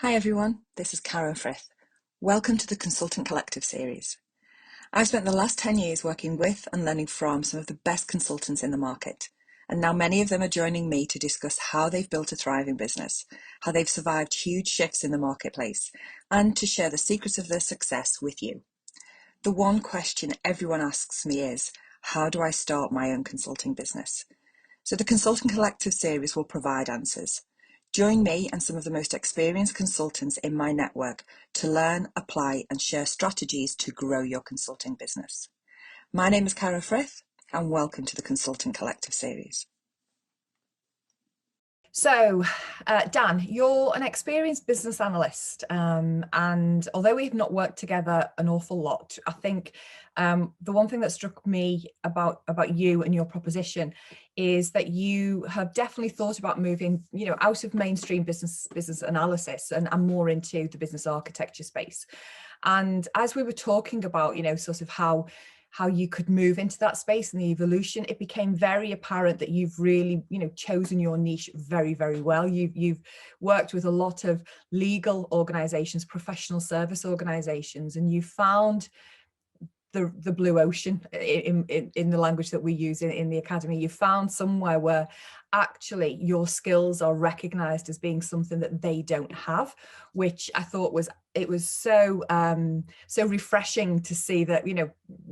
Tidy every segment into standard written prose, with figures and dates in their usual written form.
Hi everyone, this is Karen Frith. Welcome to the Consultant Collective series. I've spent the last 10 years working with and learning from some of the best consultants in the market, and now many of them are joining me to discuss how they've built a thriving business, how they've survived huge shifts in the marketplace, and to share the secrets of their success with you. The one question everyone asks me is, how do I start my own consulting business? So the Consultant Collective series will provide answers. Join me and some of the most experienced consultants in my network to learn, apply, and share strategies to grow your consulting business. My name is Karen Frith, and welcome to the Consultant Collective series. So, Dan, you're an experienced business analyst, and although we've not worked together an awful lot, I think the one thing that struck me about you and your proposition is that you have definitely thought about moving, out of mainstream business analysis and more into the business architecture space. And as we were talking about, sort of how you could move into that space and the evolution, it became very apparent that you've really, chosen your niche very, very well. You've worked with a lot of legal organizations, professional service organizations, and you found the blue ocean in the language that we use in the academy. You found somewhere where actually your skills are recognized as being something that they don't have, which I thought was so refreshing to see that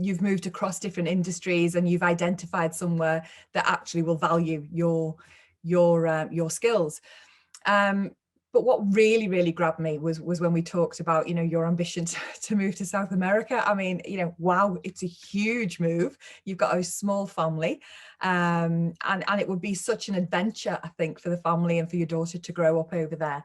you've moved across different industries and you've identified somewhere that actually will value your skills. But what really, really grabbed me was when we talked about, your ambition to move to South America. I mean, wow, it's a huge move. You've got a small family, and it would be such an adventure, I think, for the family and for your daughter to grow up over there.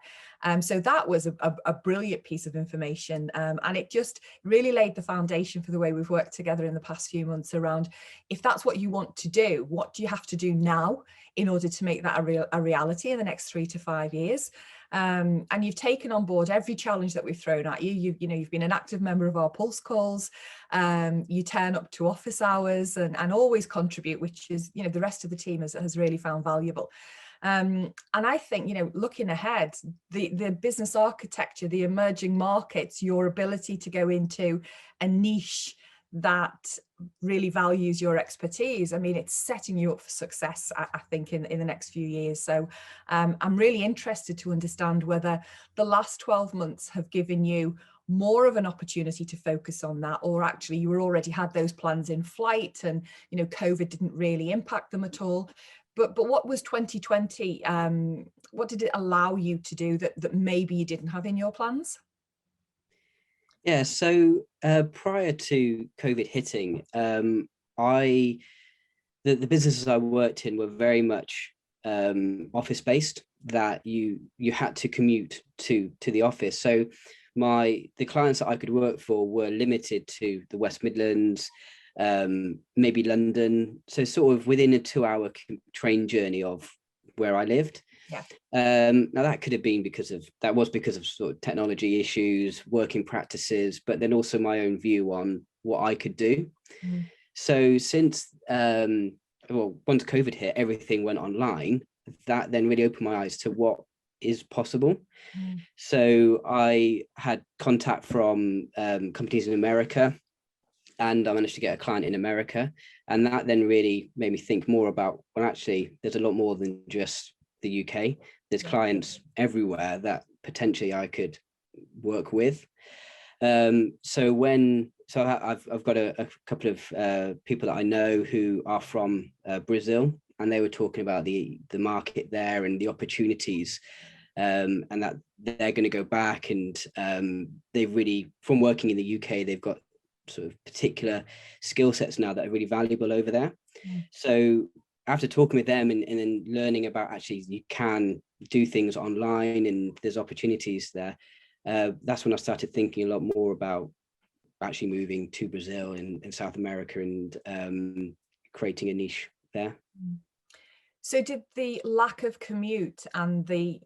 So that was a brilliant piece of information, and it just really laid the foundation for the way we've worked together in the past few months around, if that's what you want to do, what do you have to do now in order to make that a reality in the next 3 to 5 years? And you've taken on board every challenge that we've thrown at you. You've been an active member of our Pulse calls. You turn up to office hours and always contribute, which is, the rest of the team has really found valuable. And I think, looking ahead, the business architecture, the emerging markets, your ability to go into a niche that really values your expertise. I mean, it's setting you up for success, I think, in the next few years. So I'm really interested to understand whether the last 12 months have given you more of an opportunity to focus on that, or actually you already had those plans in flight and, COVID didn't really impact them at all. But what was 2020? What did it allow you to do that maybe you didn't have in your plans? Yeah, so prior to COVID hitting, the businesses I worked in were very much office based, that you had to commute to the office. So the clients that I could work for were limited to the West Midlands, maybe London, so sort of within a 2-hour train journey of where I lived. Yeah. Now that could have been because of sort of technology issues, working practices, but then also my own view on what I could do. So since once COVID hit, everything went online. That then really opened my eyes to what is possible. So I had contact from companies in America, and I managed to get a client in America, and that then really made me think more about, well, actually, there's a lot more than just the UK. There's clients everywhere that potentially I could work with. So I've got a couple of people that I know who are from Brazil, and they were talking about the market there and the opportunities, and that they're going to go back, and they've really, from working in the UK, they've got sort of particular skill sets now that are really valuable over there. So after talking with them and then learning about actually you can do things online and there's opportunities there, that's when I started thinking a lot more about actually moving to Brazil and South America and creating a niche there. So did the lack of commute and the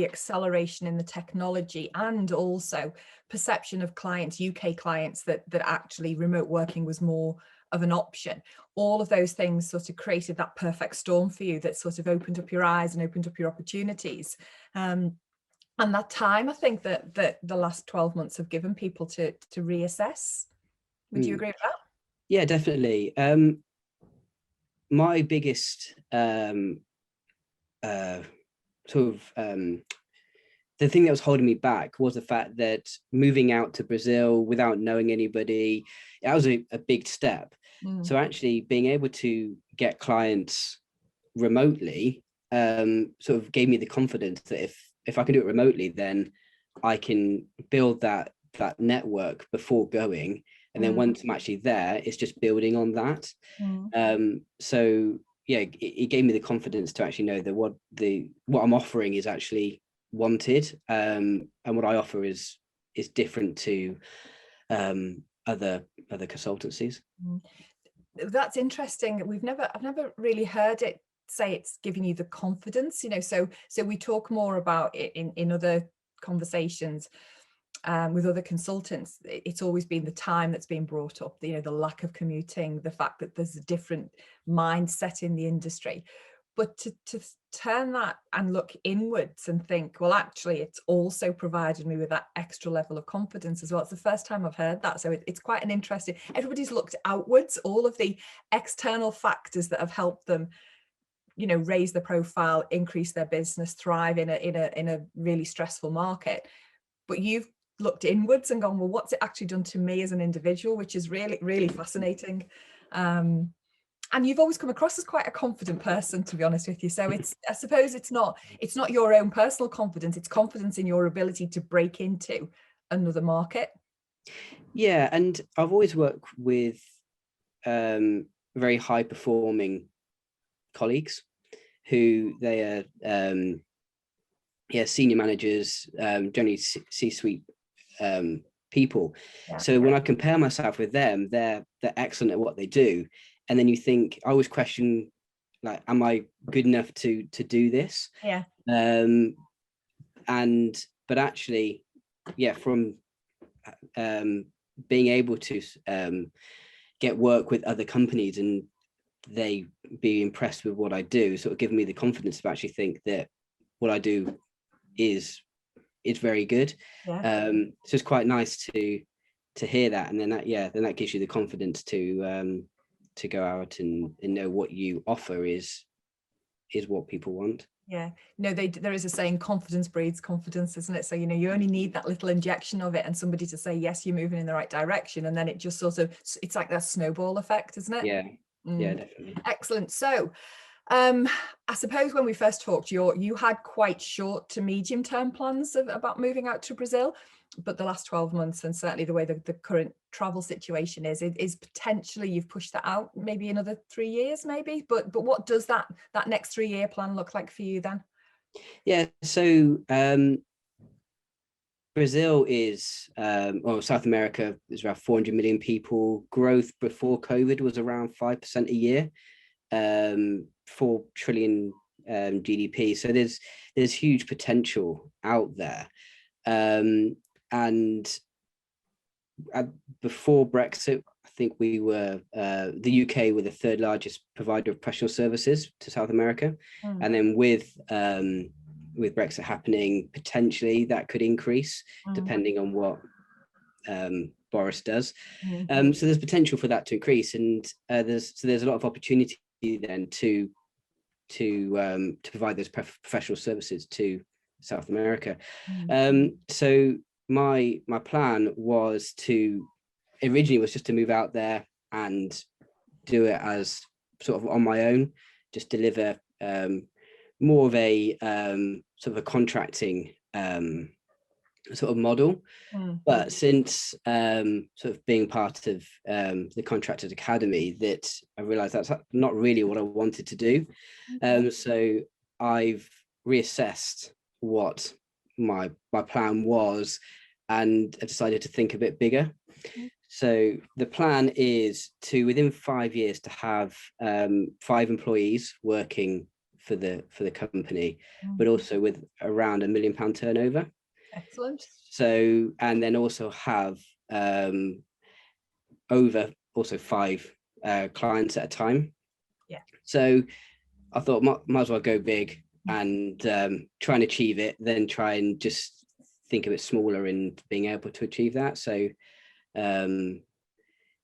acceleration in the technology, and also perception of clients, UK clients, that actually remote working was more of an option, all of those things sort of created that perfect storm for you that sort of opened up your eyes and opened up your opportunities? And that time, I think that the last 12 months have given people to reassess. Would you agree with that? Yeah, definitely. My biggest the thing that was holding me back was the fact that moving out to Brazil without knowing anybody, that was a big step. So actually being able to get clients remotely sort of gave me the confidence that if I can do it remotely, then I can build that network before going. And then once I'm actually there, it's just building on that. So yeah, it gave me the confidence to actually know that what I'm offering is actually wanted, and what I offer is different to other consultancies. That's interesting. I've never really heard it say it's giving you the confidence, you know. So we talk more about it in other conversations with other consultants. It's always been the time that's been brought up, you know, the lack of commuting, the fact that there's a different mindset in the industry. But to turn that and look inwards and think, well, actually, it's also provided me with that extra level of confidence as well. It's the first time I've heard that. So it's quite an interesting, everybody's looked outwards, all of the external factors that have helped them, you know, raise the profile, increase their business, thrive in a really stressful market. But you've looked inwards and gone, well, what's it actually done to me as an individual, which is really, really fascinating. And you've always come across as quite a confident person, to be honest with you. So I suppose it's not your own personal confidence, it's confidence in your ability to break into another market. Yeah, and I've always worked with very high performing colleagues who they are senior managers, generally C-suite people. Yeah. So when I compare myself with them, they're excellent at what they do. And then you think, I always question, like, am I good enough to do this? Yeah. But actually, yeah, from being able to get work with other companies and they be impressed with what I do, sort of giving me the confidence to actually think that what I do is very good. Yeah. So it's quite nice to hear that, and then that gives you the confidence to go out and know what you offer is what people want. Yeah, no, there is a saying, confidence breeds confidence, isn't it? So, you know, you only need that little injection of it and somebody to say, yes, you're moving in the right direction. And then it just sort of, it's like that snowball effect, isn't it? Yeah, yeah, definitely. Excellent. So I suppose when we first talked, you had quite short to medium term plans about moving out to Brazil, but the last 12 months and certainly the way the current travel situation is potentially you've pushed that out maybe another 3 years maybe, but what does that next 3-year plan look like for you then? Yeah, so Brazil is, South America is around 400 million people. Growth before COVID was around 5% a year. 4 trillion GDP. So there's huge potential out there. And before Brexit, I think we were the UK were the 3rd largest provider of professional services to South America, and then with Brexit happening, potentially that could increase depending on what Boris does. So there's potential for that to increase, and there's a lot of opportunity then to provide those professional services to South America. So my plan was originally just to move out there and do it as sort of on my own, just deliver more of a sort of a contracting sort of model. But since sort of being part of the Contractors Academy, that I realized that's not really what I wanted to do. So I've reassessed what my plan was, and I decided to think a bit bigger. So the plan is to, within 5 years, to have 5 employees working for the company, but also with around £1 million turnover. Excellent. So, and then also have over 5 clients at a time. Yeah. So I thought might as well go big and try and achieve it, then try and just think of it smaller and being able to achieve that. So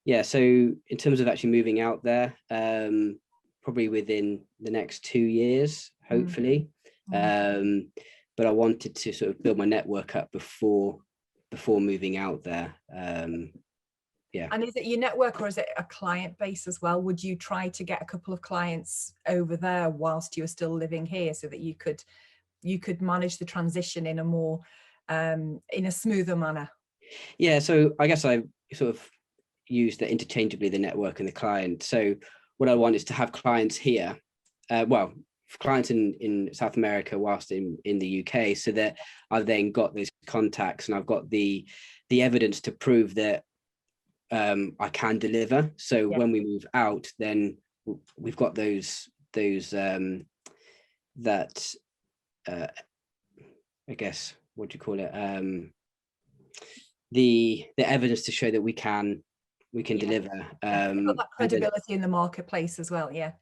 yeah, so in terms of actually moving out there, probably within the next 2 years, hopefully. But I wanted to sort of build my network up before moving out there. Yeah. And is it your network or is it a client base as well? Would you try to get a couple of clients over there whilst you were still living here so that you could manage the transition in a more in a smoother manner? Yeah, so I guess I sort of use the interchangeably, the network and the client. So what I want is to have clients here, clients in South America whilst in the UK, so that I've then got those contacts and I've got the evidence to prove that I can deliver. So when we move out, then we've got those that I guess, what do you call it? The evidence to show that we can deliver. Got that credibility in the marketplace as well. Yeah,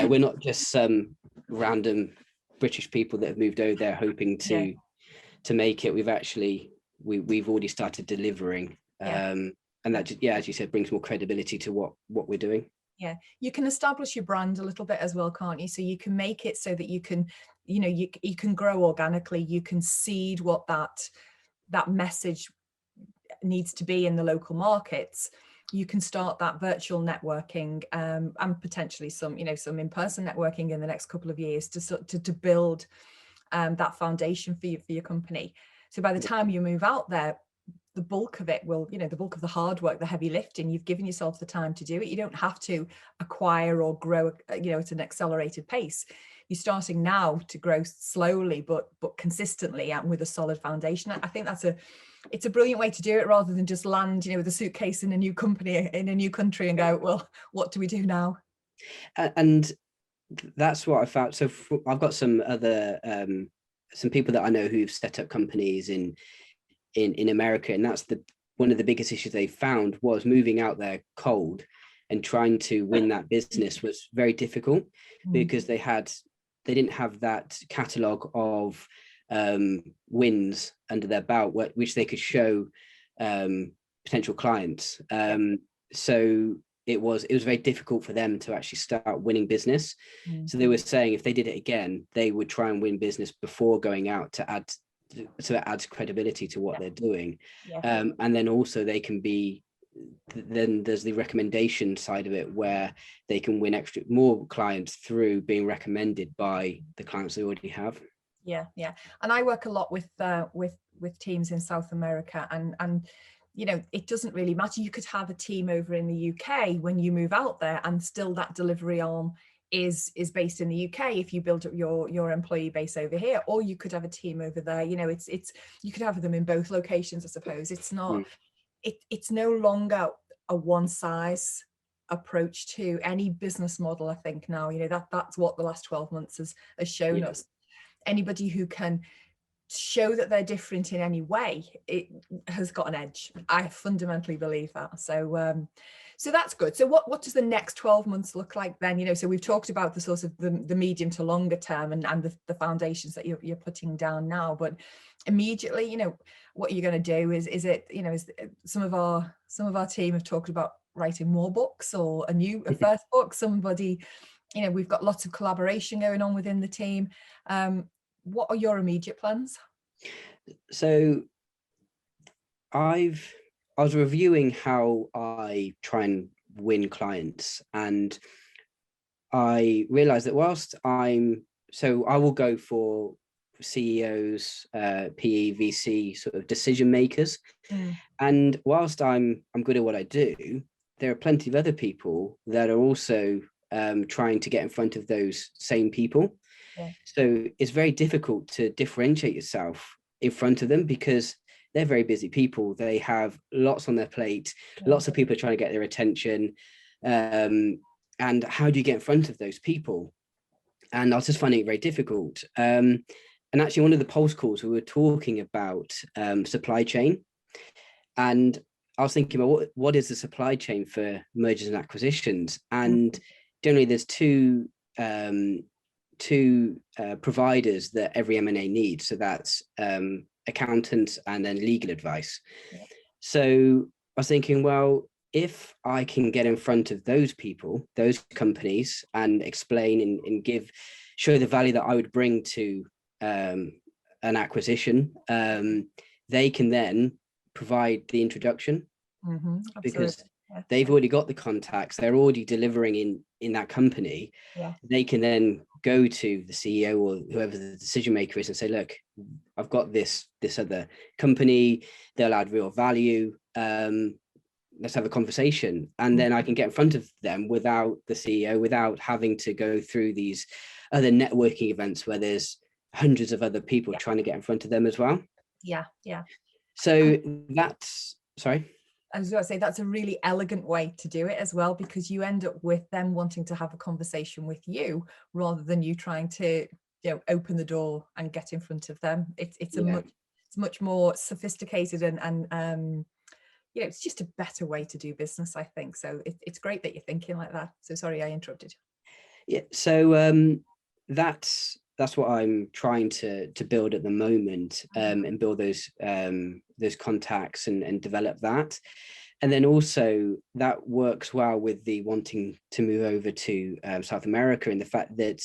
we're not just some random British people that have moved over there hoping to make it. We've already started delivering. And that just, as you said, brings more credibility to what we're doing. Yeah, you can establish your brand a little bit as well, can't you? So you can make it so that you can, you can grow organically. You can seed what that message needs to be in the local markets. You can start that virtual networking and potentially some in-person networking in the next couple of years to build that foundation for your company. So by the time you move out there, the bulk of it will, the bulk of the hard work, the heavy lifting, you've given yourself the time to do it. You don't have to acquire or grow, at an accelerated pace. You're starting now to grow slowly, but consistently and with a solid foundation. I think it's a brilliant way to do it, rather than just land, with a suitcase in a new company, in a new country and go, well, what do we do now? And that's what I found. So I've got some other, some people that I know who've set up companies in America, and that's one of the biggest issues they found was moving out there cold and trying to win that business was very difficult because they didn't have that catalogue of wins under their belt which they could show potential clients. So it was very difficult for them to actually start winning business. So they were saying if they did it again, they would try and win business before going out so it adds credibility to what they're doing. And then also they can be, then there's the recommendation side of it where they can win more clients through being recommended by the clients they already have. And I work a lot with teams in South America, and it doesn't really matter. You could have a team over in the UK when you move out there, and still that delivery arm is based in the UK if you build up your employee base over here, or you could have a team over there. It's you could have them in both locations, I suppose. It's not it's no longer a one size approach to any business model. I think now that's what the last 12 months has shown us. Anybody who can show that they're different in any way, it has got an edge. I fundamentally believe that. So that's good. So what does the next 12 months look like then? So we've talked about the sort of the medium to longer term and the foundations that you're putting down now, but immediately, what you're going to do is some of our team have talked about writing more books or a first book. Somebody, we've got lots of collaboration going on within the team. What are your immediate plans? So I was reviewing how I try and win clients, and I realized that whilst I will go for CEOs, PE, VC sort of decision makers. And whilst I'm good at what I do, there are plenty of other people that are also trying to get in front of those same people. So it's very difficult to differentiate yourself in front of them because they're very busy people. They have lots on their plate, lots of people are trying to get their attention. And how do you get in front of those people? And I was just finding it very difficult. And actually one of the Pulse calls, we were talking about supply chain. And I was thinking about what is the supply chain for mergers and acquisitions? And generally there's two two providers that every M&A needs. So that's accountants and then legal advice. Yeah. So I was thinking, well, if I can get in front of those people, those companies, and explain and show the value that I would bring to an acquisition, they can then provide the introduction, because they've already got the contacts, they're already delivering in that company. Yeah. They can then go to the CEO or whoever the decision maker is and say, look, I've got this other company, they'll add real value. Let's have a conversation. And then I can get in front of them without the CEO, without having to go through these other networking events where there's hundreds of other people trying to get in front of them as well. Yeah. Yeah. So that's, sorry. I was going to say, that's a really elegant way to do it as well, because you end up with them wanting to have a conversation with you rather than you trying to, open the door and get in front of them. It's much more sophisticated and it's just a better way to do business, I think. So it's great that you're thinking like that. So sorry, I interrupted. Yeah. So that's what I'm trying to build at the moment, and build those contacts and develop that. And then also that works well with the wanting to move over to South America, and the fact that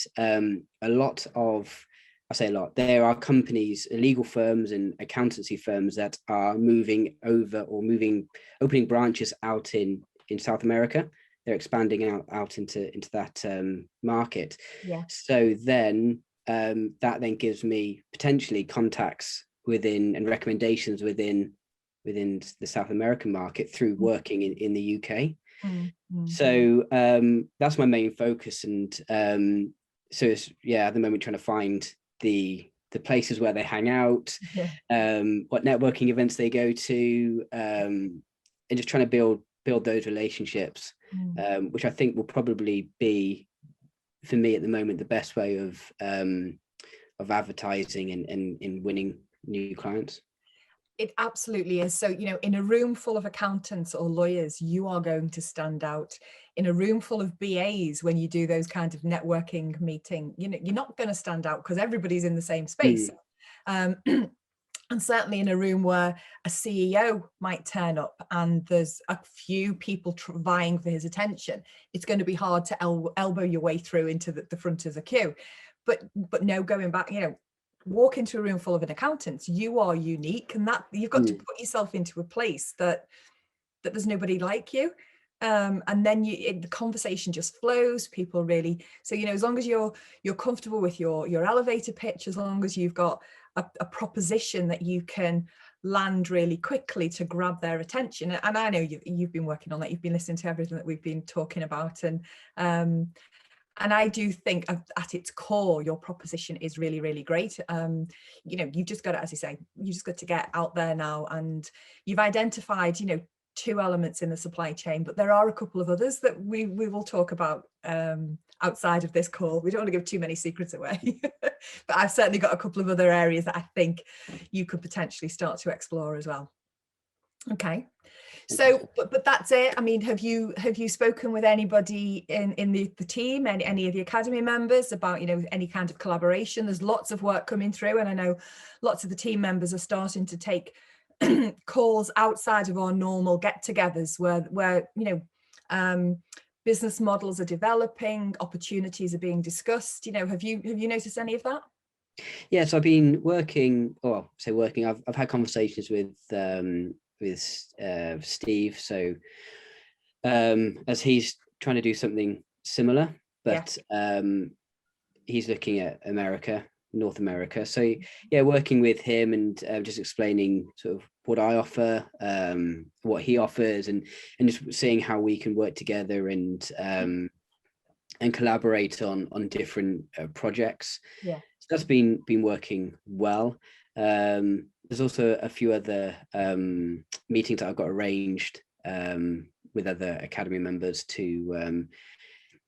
there are companies, legal firms and accountancy firms that are moving over or opening branches out in South America. They're expanding out into that market. Yeah. So then that then gives me potentially contacts within and recommendations within the South American market through working in the UK. So that's my main focus. And so it's, at the moment, trying to find the places where they hang out, what networking events they go to, and just trying to build those relationships, which I think will probably be, for me at the moment, the best way of advertising and winning new clients. It absolutely is. So, in a room full of accountants or lawyers, you are going to stand out. In a room full of BAs, when you do those kind of networking meeting, you're not going to stand out because everybody's in the same space. And certainly in a room where a CEO might turn up and there's a few people vying for his attention, it's going to be hard to elbow your way through into the front of the queue. But no, going back, walk into a room full of an accountant, you are unique, and that you've got to put yourself into a place that there's nobody like you. And then the conversation just flows. People really, so as long as you're comfortable with your elevator pitch, as long as you've got a proposition that you can land really quickly to grab their attention. And I know you've been working on that. You've been listening to everything that we've been talking about, and I do think at its core, your proposition is really, really great. You've just got to, as you say, you just got to get out there now, and you've identified, two elements in the supply chain, but there are a couple of others that we will talk about outside of this call. We don't want to give too many secrets away, but I've certainly got a couple of other areas that I think you could potentially start to explore as well. Okay. So, but that's it. I mean, have you spoken with anybody in the team, any of the academy members about, any kind of collaboration? There's lots of work coming through, and I know lots of the team members are starting to take calls outside of our normal get-togethers where business models are developing, opportunities are being discussed. Have you noticed any of that? Yeah, so I've been working. I've had conversations with Steve. So as he's trying to do something similar, but he's looking at North America. So working with him and just explaining sort of what I offer, what he offers, and just seeing how we can work together and collaborate on different projects. So that's been working well. There's also a few other meetings that I've got arranged with other academy members to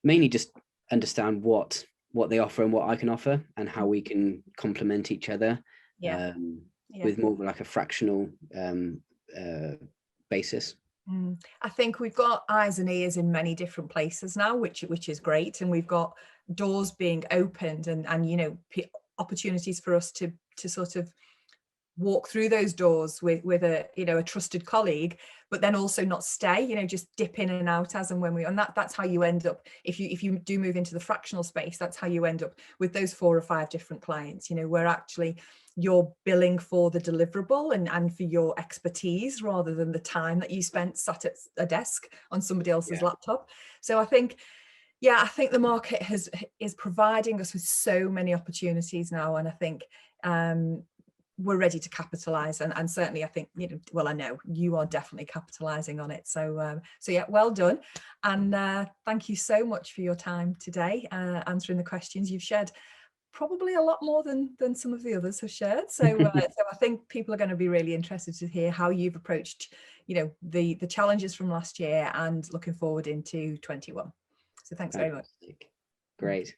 mainly just understand what they offer and what I can offer, and how we can complement each other with more like a fractional basis. I think we've got eyes and ears in many different places now, which is great, and we've got doors being opened and you know, opportunities for us to sort of walk through those doors with a, you know, a trusted colleague, but then also not stay, you know, just dip in and out as and when we, and that's how you end up, if you do move into the fractional space, that's how you end up with those 4 or 5 different clients, you know, where actually you're billing for the deliverable and for your expertise rather than the time that you spent sat at a desk on somebody else's laptop. So I think, yeah, I think the market is providing us with so many opportunities now, and I think we're ready to capitalize, and certainly I think, you know, well, I know you are definitely capitalizing on it. So so yeah, well done, and thank you so much for your time today, answering the questions. You've shared probably a lot more than some of the others have shared. So so I think people are going to be really interested to hear how you've approached, you know, the challenges from last year and looking forward into 21. So thanks very much. Great.